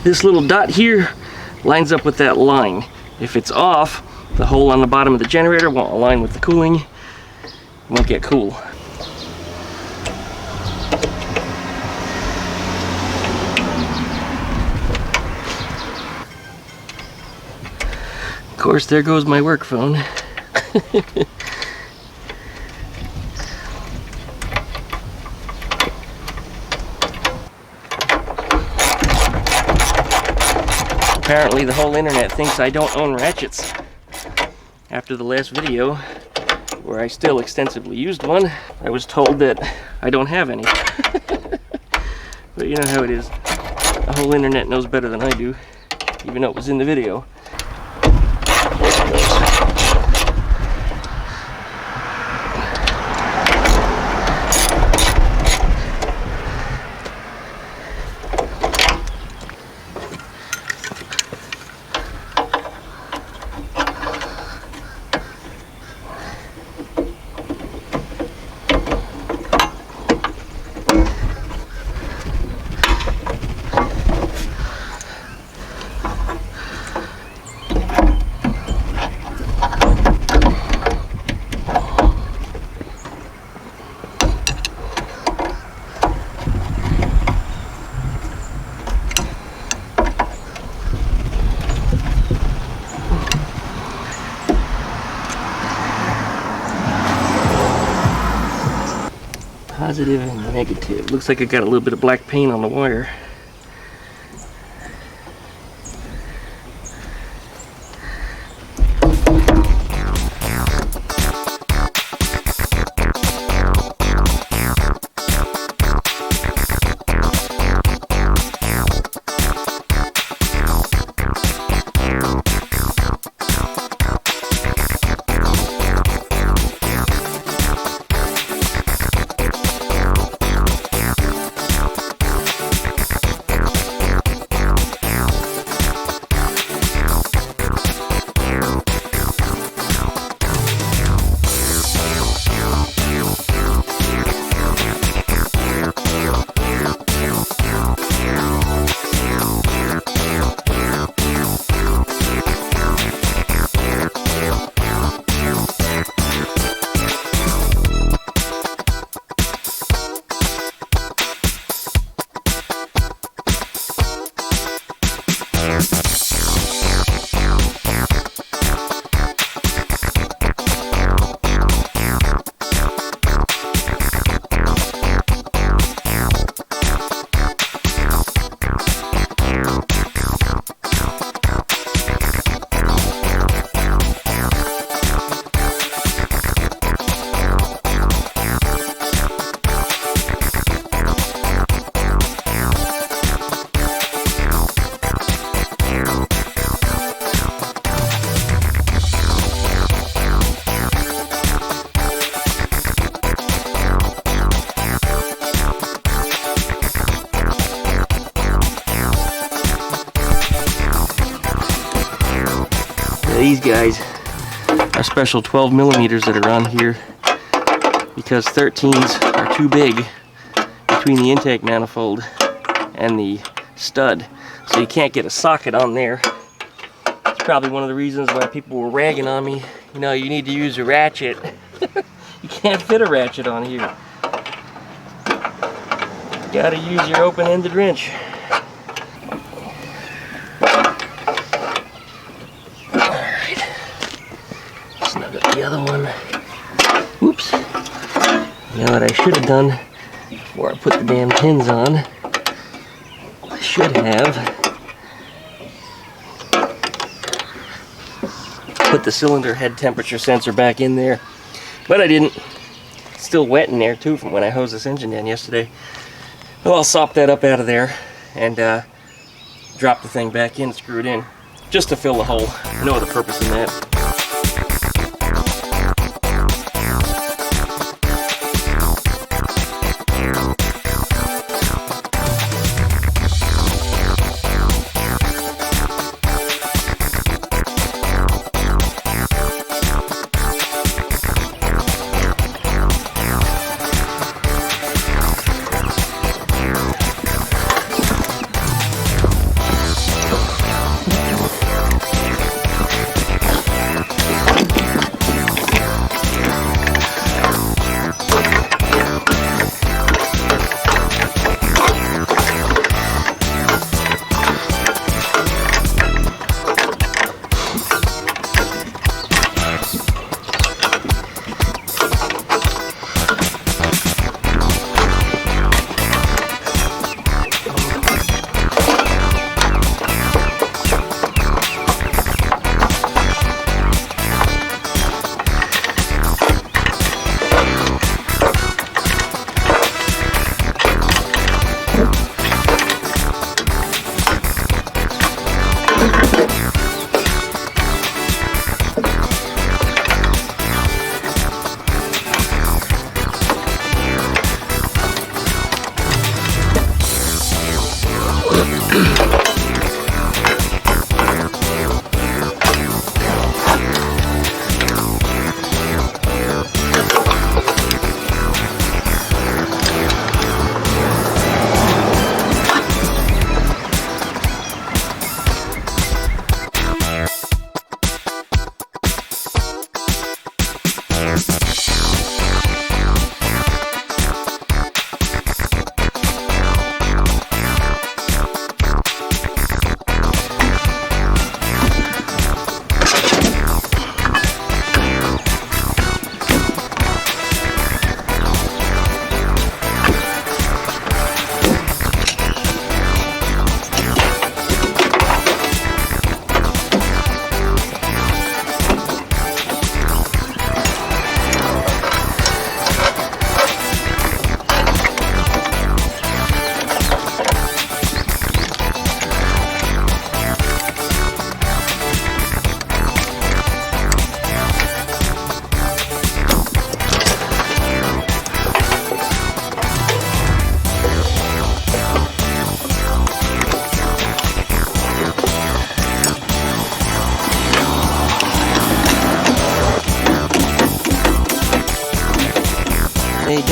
This little dot here lines up with that line. If it's off, the hole on the bottom of the generator won't align with the cooling. It won't get cool. Of course, there goes my work phone. Apparently the whole internet thinks I don't own ratchets. After the last video, where I still extensively used one, I was told that I don't have any. But you know how it is. The whole internet knows better than I do, even though it was in the video. There it goes. Positive and negative. Looks like I got a little bit of black paint on the wire. These guys are special 12 millimeters that are on here because 13s are too big between the intake manifold and the stud, so you can't get a socket on there. It's probably one of the reasons why people were ragging on me. You know, you need to use a ratchet. You can't fit a ratchet on here. You gotta use your open-ended wrench. The other one. Oops. You know what I should have done before I put the damn pins on? I should have put the cylinder head temperature sensor back in there, but I didn't. It's still wet in there too from when I hosed this engine down yesterday. Well, I'll sop that up out of there and drop the thing back in, screw it in, just to fill the hole. No other purpose in that.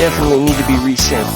definitely need to be reset.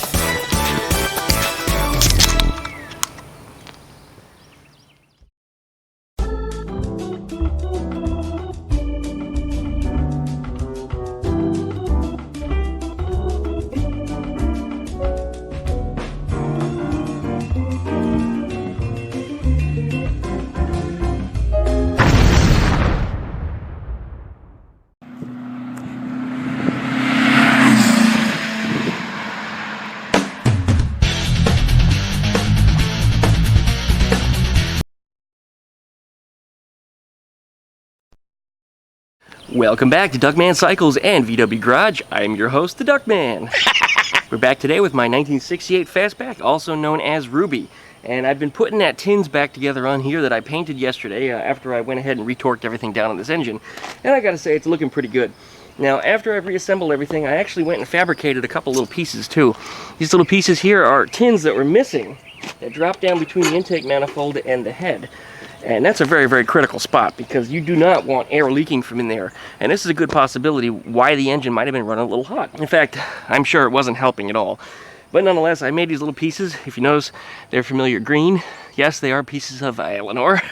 Welcome back to Duckman Cycles and VW Garage. I'm your host, the Duckman. We're back today with my 1968 Fastback, also known as Ruby. And I've been putting that tins back together on here that I painted yesterday after I went ahead and retorqued everything down on this engine. And I gotta say, it's looking pretty good. Now, after I've reassembled everything, I actually went and fabricated a couple little pieces too. These little pieces here are tins that were missing that drop down between the intake manifold and the head. And that's a very, very critical spot because you do not want air leaking from in there. And this is a good possibility why the engine might have been running a little hot. In fact, I'm sure it wasn't helping at all. But nonetheless, I made these little pieces. If you notice, they're familiar green. Yes, they are pieces of Eleanor.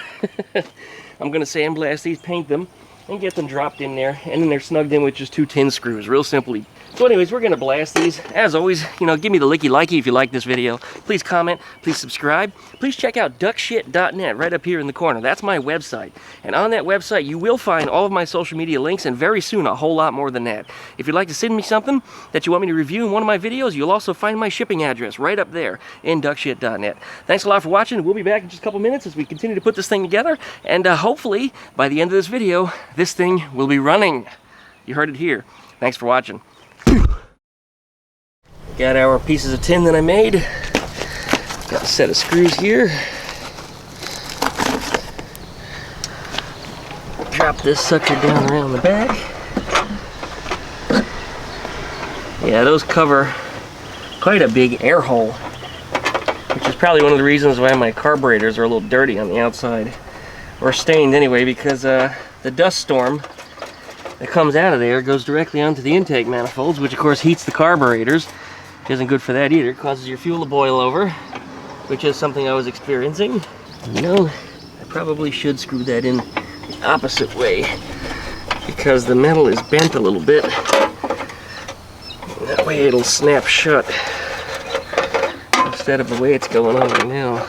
I'm going to sandblast these, paint them, and get them dropped in there. And then they're snugged in with just 2 tin screws, real simply. So anyways, we're going to blast these. As always, you know, give me the licky-likey if you like this video. Please comment, please subscribe. Please check out duckshit.net right up here in the corner. That's my website. And on that website, you will find all of my social media links, and very soon, a whole lot more than that. If you'd like to send me something that you want me to review in one of my videos, you'll also find my shipping address right up there in duckshit.net. Thanks a lot for watching. We'll be back in just a couple minutes as we continue to put this thing together. And hopefully, by the end of this video, this thing will be running. You heard it here. Thanks for watching. Got our pieces of tin that I made. Got a set of screws here. Drop this sucker down around the back. Yeah, those cover quite a big air hole, which is probably one of the reasons why my carburetors are a little dirty on the outside, or stained anyway, because the dust storm that comes out of there goes directly onto the intake manifolds, which of course heats the carburetors. Which isn't good for that either. It causes your fuel to boil over, which is something I was experiencing. You know, I probably should screw that in the opposite way because the metal is bent a little bit. That way it'll snap shut instead of the way it's going on right now.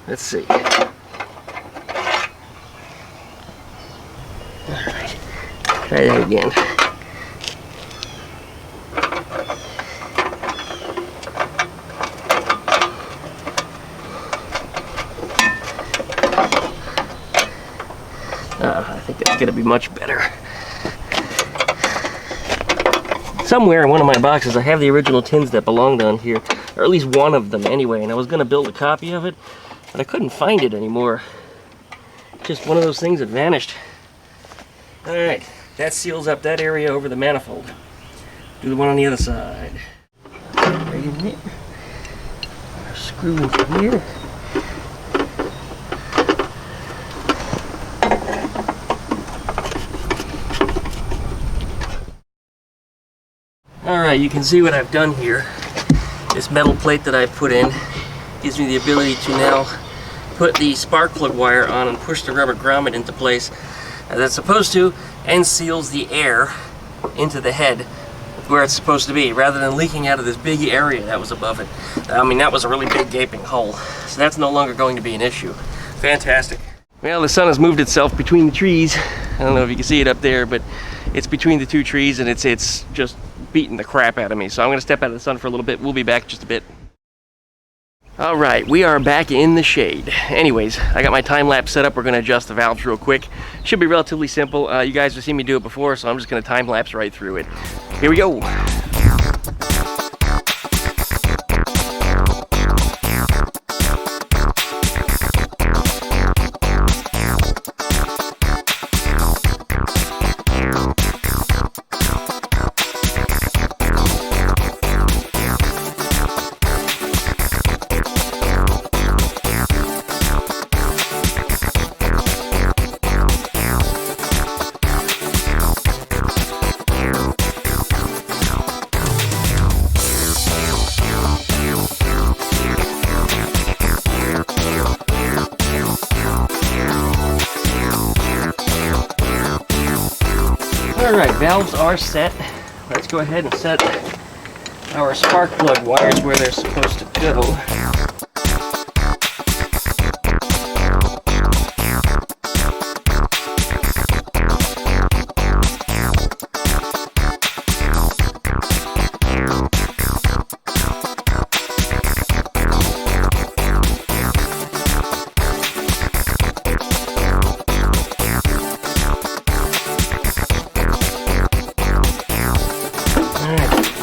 Let's see. Alright, try that again. I think that's going to be much better. Somewhere in one of my boxes I have the original tins that belonged on here, or at least one of them anyway, and I was going to build a copy of it, but I couldn't find it anymore. Just one of those things that vanished. Alright, that seals up that area over the manifold. Do the one on the other side. Right in there. Screw into here. Alright, you can see what I've done here. This metal plate that I've put in gives me the ability to now put the spark plug wire on and push the rubber grommet into place as it's supposed to, and seals the air into the head where it's supposed to be, rather than leaking out of this big area that was above it. I mean, that was a really big gaping hole, so that's no longer going to be an issue. Fantastic. Well, the sun has moved itself between the trees. I don't know if you can see it up there, but it's between the 2 trees and it's just beating the crap out of me. So I'm going to step out of the sun for a little bit. We'll be back in just a bit. Alright, we are back in the shade. Anyways, I got my time lapse set up. We're going to adjust the valves real quick. Should be relatively simple. You guys have seen me do it before, so I'm just going to time lapse right through it. Here we go. Alright, valves are set. Let's go ahead and set our spark plug wires where they're supposed to go.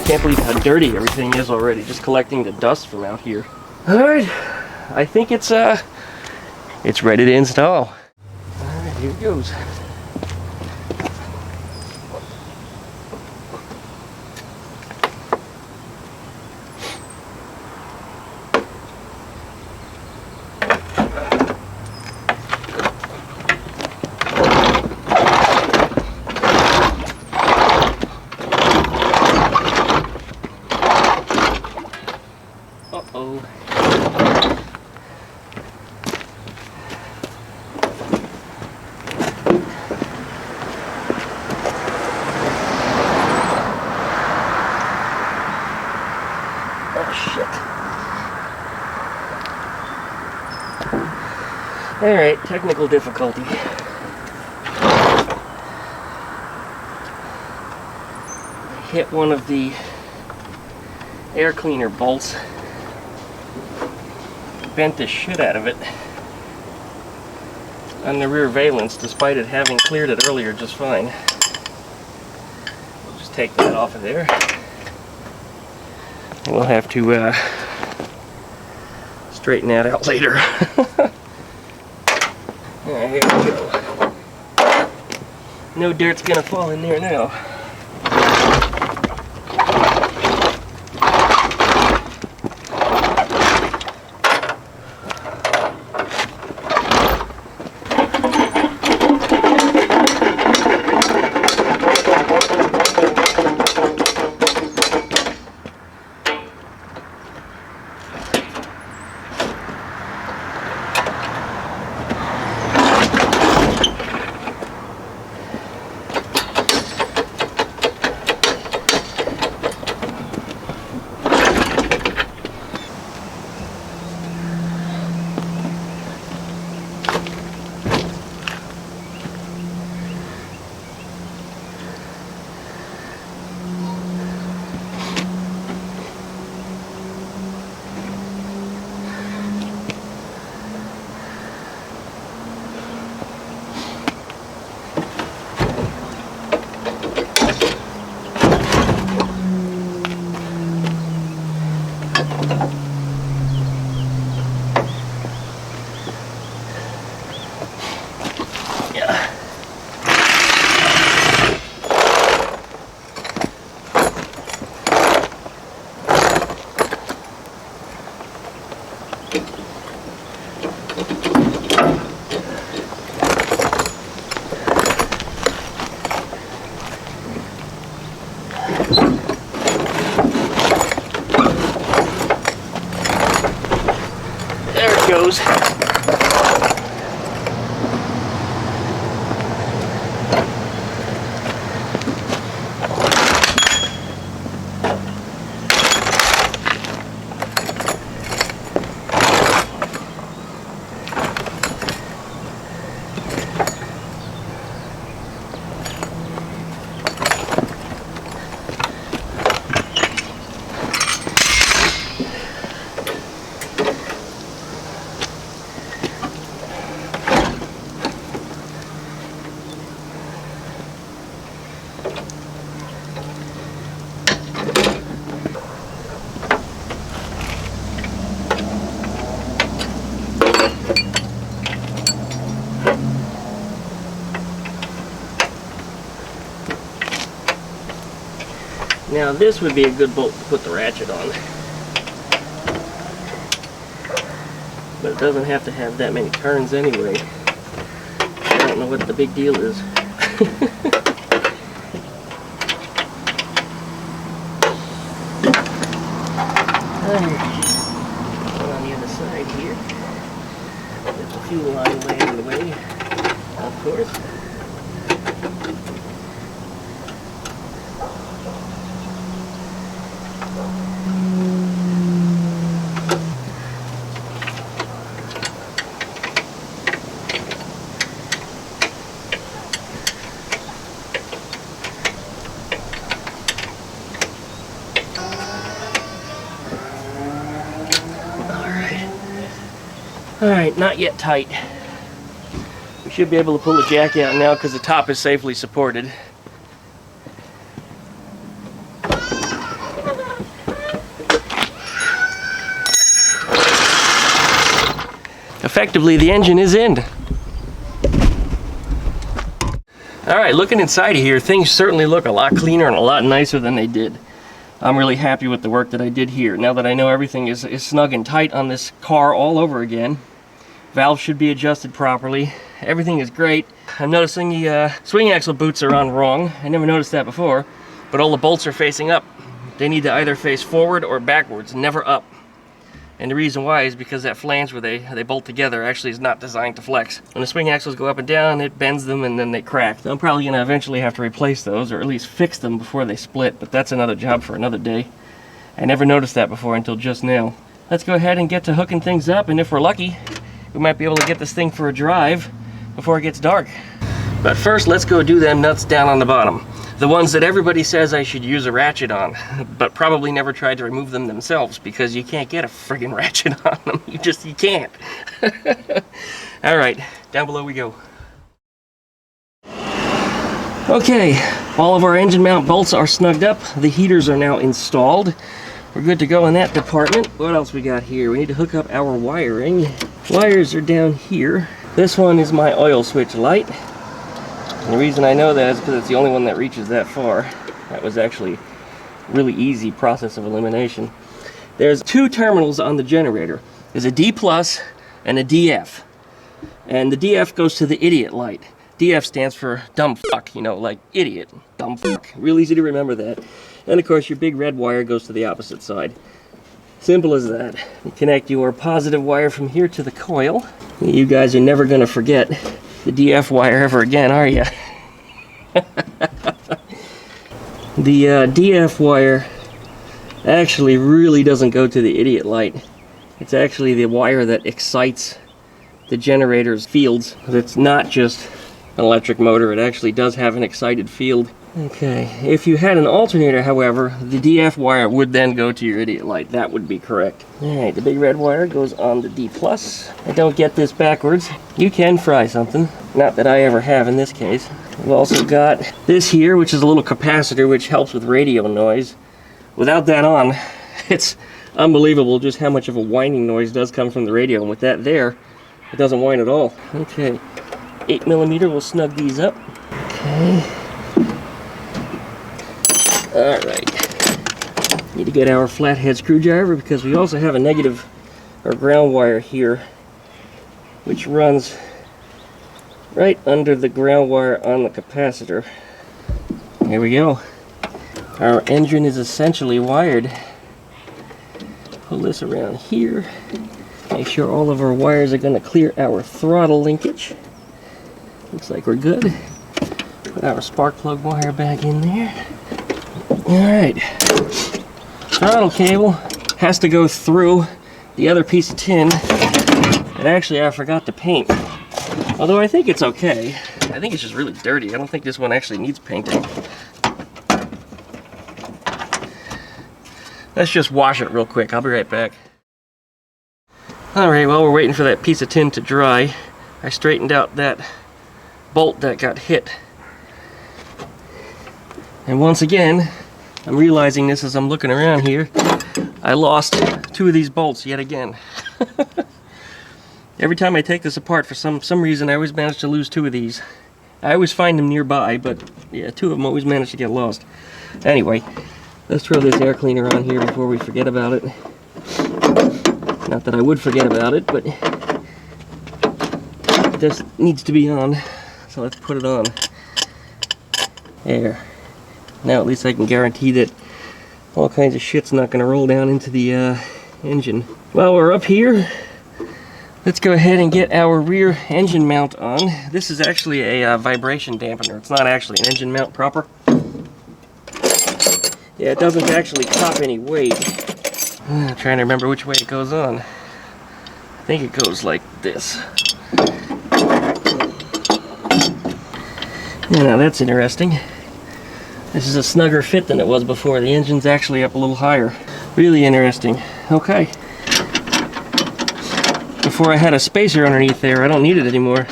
Can't believe how dirty everything is already, just collecting the dust from out here. Alright, I think it's ready to install. Alright, here it goes. Uh-oh. Alright, technical difficulty. I hit one of the air cleaner bolts, bent the shit out of it on the rear valence, despite it having cleared it earlier just fine. We'll just take that off of there. We'll have to straighten that out later. Alright, here we go. No dirt's gonna fall in there now. Goes. Now this would be a good bolt to put the ratchet on. But it doesn't have to have that many turns anyway. I don't know what the big deal is. On the other side here. Get the fuel line way in the way, of course. Alright, not yet tight. We should be able to pull the jack out now because the top is safely supported. Effectively, the engine is in. Alright, looking inside of here, things certainly look a lot cleaner and a lot nicer than they did. I'm really happy with the work that I did here. Now that I know everything is snug and tight on this car all over again. Valves should be adjusted properly. Everything is great. I'm noticing the swing axle boots are on wrong. I never noticed that before. But all the bolts are facing up. They need to either face forward or backwards, never up. And the reason why is because that flange where they bolt together actually is not designed to flex. When the swing axles go up and down, it bends them and then they crack. I'm probably going to eventually have to replace those, or at least fix them before they split, but that's another job for another day. I never noticed that before until just now. Let's go ahead and get to hooking things up, and if we're lucky, we might be able to get this thing for a drive before it gets dark. But first, let's go do them nuts down on the bottom. The ones that everybody says I should use a ratchet on, but probably never tried to remove them themselves because you can't get a friggin' ratchet on them. You can't. Alright, down below we go. Okay, all of our engine mount bolts are snugged up. The heaters are now installed. We're good to go in that department. What else we got here? We need to hook up our wiring. Wires are down here. This one is my oil switch light. And the reason I know that is because it's the only one that reaches that far. That was actually a really easy process of elimination. There's two terminals on the generator. There's a D plus and a DF. And the DF goes to the idiot light. DF stands for dumb fuck, you know, like idiot, dumb fuck. Real easy to remember that. And of course your big red wire goes to the opposite side. Simple as that. You connect your positive wire from here to the coil. You guys are never going to forget the DF wire ever again, are you? The DF wire actually really doesn't go to the idiot light. It's actually the wire that excites the generator's fields. It's not just an electric motor, it actually does have an excited field. Okay, if you had an alternator, however, the DF wire would then go to your idiot light. That would be correct. Alright, the big red wire goes on the D+. I don't get this backwards. You can fry something. Not that I ever have in this case. We've also got this here, which is a little capacitor, which helps with radio noise. Without that on, it's unbelievable just how much of a whining noise does come from the radio. And with that there, it doesn't whine at all. Okay, 8mm, we'll snug these up. Okay. Alright, need to get our flathead screwdriver because we also have a negative or ground wire here which runs right under the ground wire on the capacitor. Here we go. Our engine is essentially wired. Pull this around here. Make sure all of our wires are going to clear our throttle linkage. Looks like we're good. Put our spark plug wire back in there. Alright, throttle cable has to go through the other piece of tin that actually I forgot to paint. Although I think it's okay. I think it's just really dirty. I don't think this one actually needs painting. Let's just wash it real quick. I'll be right back. Alright, while we're waiting for that piece of tin to dry, I straightened out that bolt that got hit. And once again, I'm realizing this as I'm looking around here, I lost two of these bolts yet again. Every time I take this apart, for some reason, I always manage to lose two of these. I always find them nearby, but yeah, two of them always manage to get lost. Anyway, let's throw this air cleaner on here before we forget about it. Not that I would forget about it, but it just needs to be on. So let's put it on. There. Now at least I can guarantee that all kinds of shit's not going to roll down into the engine. While we're up here, let's go ahead and get our rear engine mount on. This is actually a vibration dampener. It's not actually an engine mount proper. Yeah, it doesn't actually cop any weight. I'm trying to remember which way it goes on. I think it goes like this. Yeah, now that's interesting. This is a snugger fit than it was before. The engine's actually up a little higher. Really interesting. Okay. before I had a spacer underneath there. I don't need it anymore.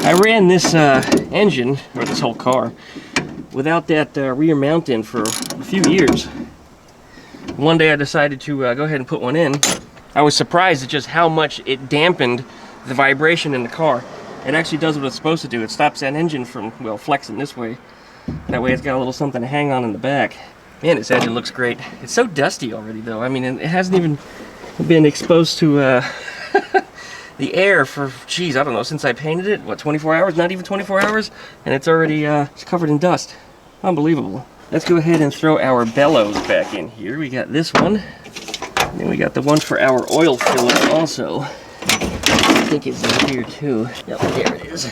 I ran this engine, or this whole car, without that rear mount in for a few years. One day I decided to go ahead and put one in. I was surprised at just how much it dampened the vibration in the car. It actually does what it's supposed to do. It stops that engine from, well, flexing this way. That way it's got a little something to hang on in the back. Man, this engine looks great. It's so dusty already though. I mean, it hasn't even been exposed to the air for, geez, I don't know, since I painted it, what, 24 hours? Not even 24 hours? And it's already it's covered in dust. Unbelievable. Let's go ahead and throw our bellows back in here. We got this one. And then we got the one for our oil filler also. I think it's in here too. Yep, there it is.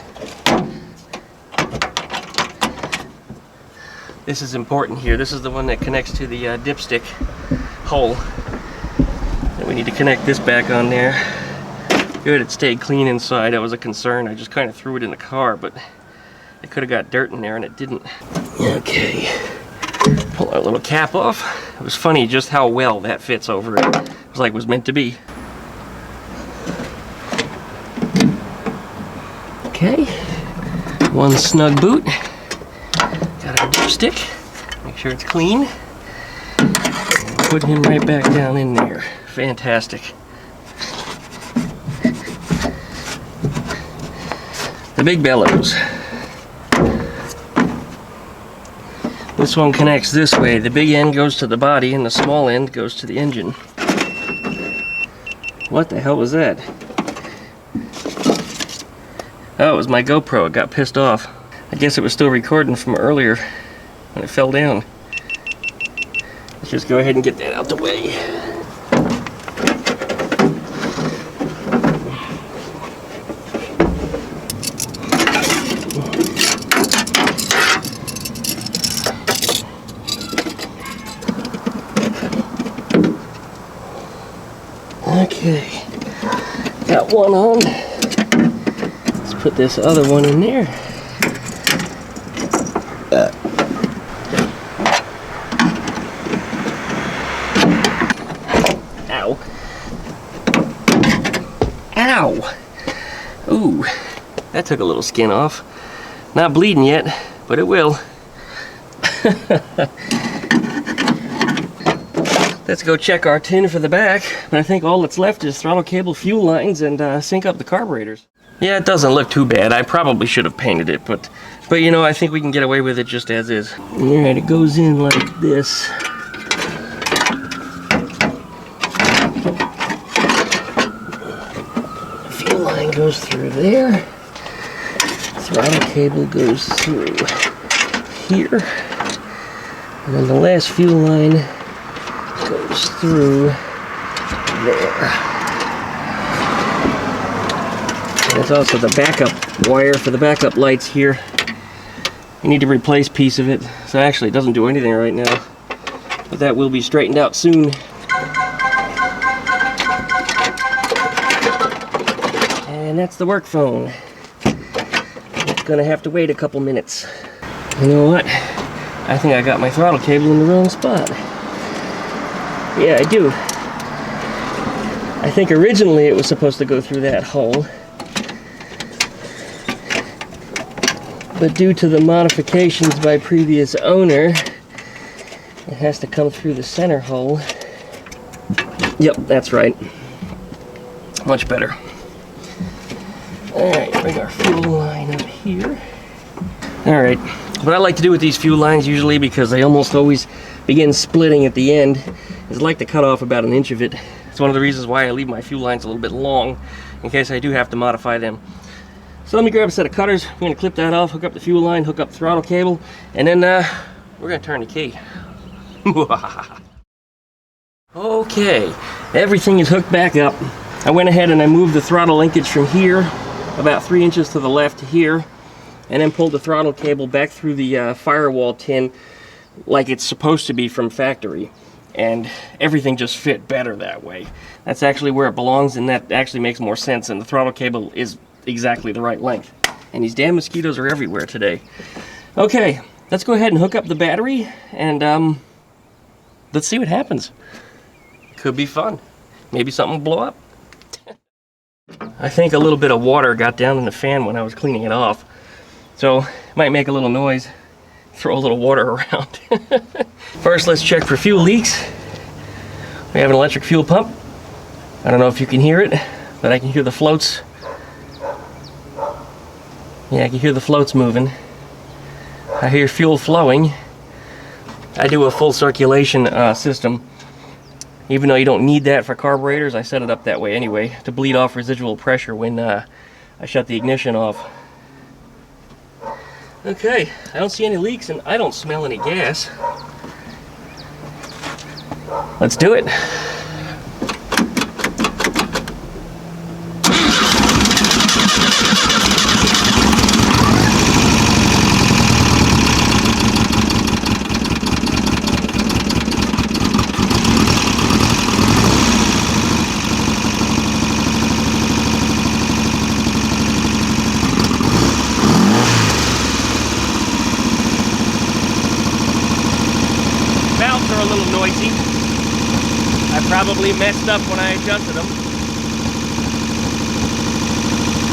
This is important here. This is the one that connects to the dipstick hole. And we need to connect this back on there. Good, it stayed clean inside. That was a concern. I just kind of threw it in the car, but it could have got dirt in there and it didn't. Okay, pull our little cap off. It was funny just how well that fits over it. It was like it was meant to be. Okay, one snug boot. Got our dipstick. Make sure it's clean. And put him right back down in there. Fantastic. The big bellows. This one connects this way. The big end goes to the body and the small end goes to the engine. What the hell was that? Oh, it was my GoPro. It got pissed off. I guess it was still recording from earlier when it fell down. Let's just go ahead and get that out the way. Okay, got one on. Let's put this other one in there. Ow. Ow! Ooh, that took a little skin off. Not bleeding yet, but it will. Let's go check our tin for the back, but I think all that's left is throttle cable, fuel lines, and sync up the carburetors. Yeah, it doesn't look too bad. I probably should have painted it, but you know, I think we can get away with it just as is. Alright, it goes in like this. Fuel line goes through there. Throttle cable goes through here. And then the last fuel line goes through there. There's also the backup wire for the backup lights here. You need to replace a piece of it. So actually it doesn't do anything right now, but that will be straightened out soon. And that's the work phone. It's gonna have to wait a couple minutes. You know what? I think I got my throttle cable in the wrong spot. Yeah, I do. I think originally it was supposed to go through that hole. But due to the modifications by previous owner, it has to come through the center hole. Yep, that's right. Much better. Alright, bring our fuel line up here. Alright, what I like to do with these fuel lines usually, because they almost always begin splitting at the end, is I like to cut off about an inch of it. It's one of the reasons why I leave my fuel lines a little bit long, in case I do have to modify them. So let me grab a set of cutters. We're going to clip that off, hook up the fuel line, hook up the throttle cable, and then we're going to turn the key. Okay, everything is hooked back up. I went ahead and I moved the throttle linkage from here, about 3 inches to the left to here, and then pulled the throttle cable back through the firewall tin like it's supposed to be from factory, and everything just fit better that way. That's actually where it belongs, and that actually makes more sense, and the throttle cable is exactly the right length. And these damn mosquitoes are everywhere today. Okay, let's go ahead and hook up the battery, and let's see what happens. Could be fun. Maybe something will blow up. I think a little bit of water got down in the fan when I was cleaning it off, so it might make a little noise. Throw a little water around. First, let's check for fuel leaks. We have an electric fuel pump. I don't know if you can hear it, but I can hear the floats. Yeah, I can hear the floats moving. I hear fuel flowing. I do a full circulation system. Even though you don't need that for carburetors, I set it up that way anyway, to bleed off residual pressure when I shut the ignition off. Okay, I don't see any leaks and I don't smell any gas. Let's do it. Valves are a little noisy. I probably messed up when I adjusted them,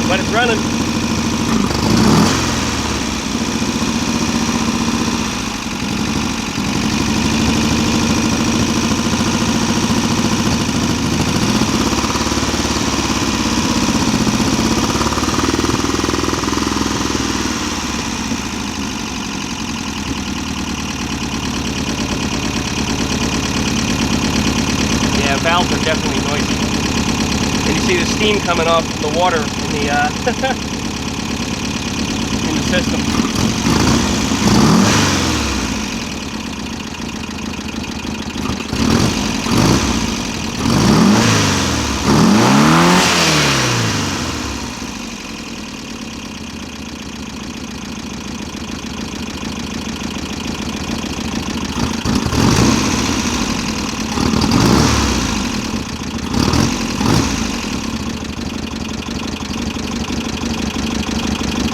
but it's running. Valves are definitely noisy. And you see the steam coming off the water in the in the system.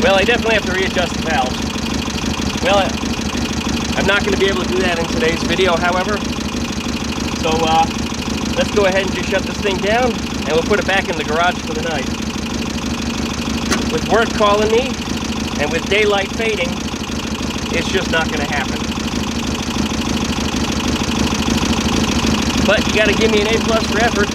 Well, I definitely have to readjust the valves. Well, I'm not going to be able to do that in today's video, however. So let's go ahead and just shut this thing down, and we'll put it back in the garage for the night. With work calling me, and with daylight fading, it's just not going to happen. But you got to give me an A+ for effort.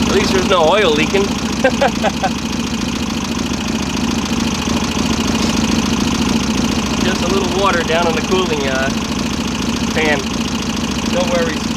At least there's no oil leaking. Just a little water down on the cooling fan. No worries.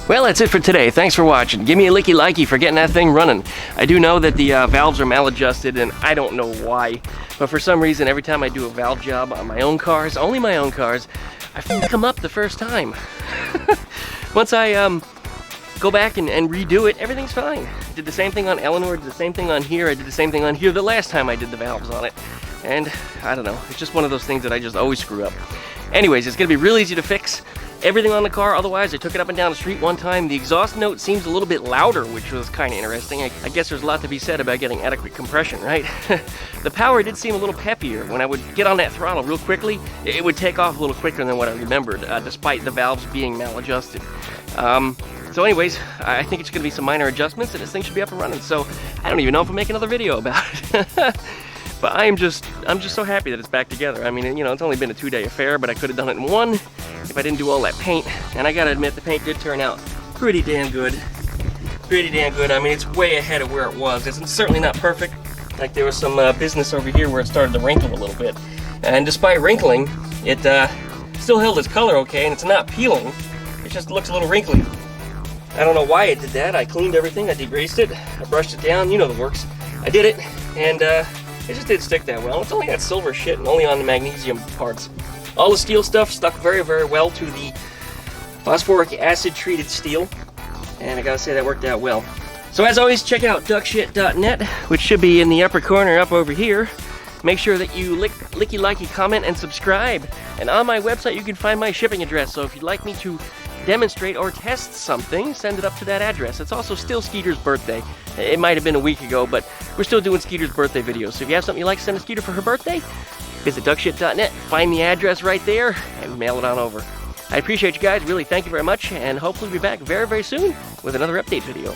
Well, that's it for today. Thanks for watching. Give me a licky likey for getting that thing running. I do know that the valves are maladjusted, and I don't know why, but for some reason, every time I do a valve job on my own cars, only my own cars, I fuck them up the first time. Once I go back and redo it, everything's fine. I did the same thing on Eleanor, did the same thing on here, I did the same thing on here the last time I did the valves on it. And I don't know, it's just one of those things that I just always screw up. Anyways, it's gonna be real easy to fix. everything on the car. Otherwise, I took it up and down the street one time. The exhaust note seems a little bit louder, which was kind of interesting. I guess there's a lot to be said about getting adequate compression, right? The power did seem a little peppier. When I would get on that throttle real quickly, it would take off a little quicker than what I remembered, despite the valves being maladjusted. So anyways, I think it's going to be some minor adjustments and this thing should be up and running. So I don't even know if I'll make another video about it. But I'm just so happy that it's back together. I mean, you know, it's only been a 2-day affair, but I could have done it in one if I didn't do all that paint. And I gotta admit, the paint did turn out pretty damn good. Pretty damn good. I mean, it's way ahead of where it was. It's certainly not perfect. Like, there was some business over here where it started to wrinkle a little bit. And despite wrinkling, it still held its color okay, and it's not peeling. It just looks a little wrinkly. I don't know why it did that. I cleaned everything, I degreased it, I brushed it down, you know the works. I did it, and it just didn't stick that well. It's only that silver shit and only on the magnesium parts. All the steel stuff stuck very, very well to the phosphoric acid treated steel, and I gotta say that worked out well. So as always, check out duckshit.net, which should be in the upper corner up over here. Make sure that you licky, likey, comment, and subscribe. And on my website, you can find my shipping address. So if you'd like me to demonstrate or test something, send it up to that address. It's also still Skeeter's birthday. It might have been a week ago, but we're still doing Skeeter's birthday videos. So if you have something you'd like to send to Skeeter for her birthday, visit duckshit.net, find the address right there, and mail it on over. I appreciate you guys, really thank you very much, and hopefully we'll be back very, very soon with another update video.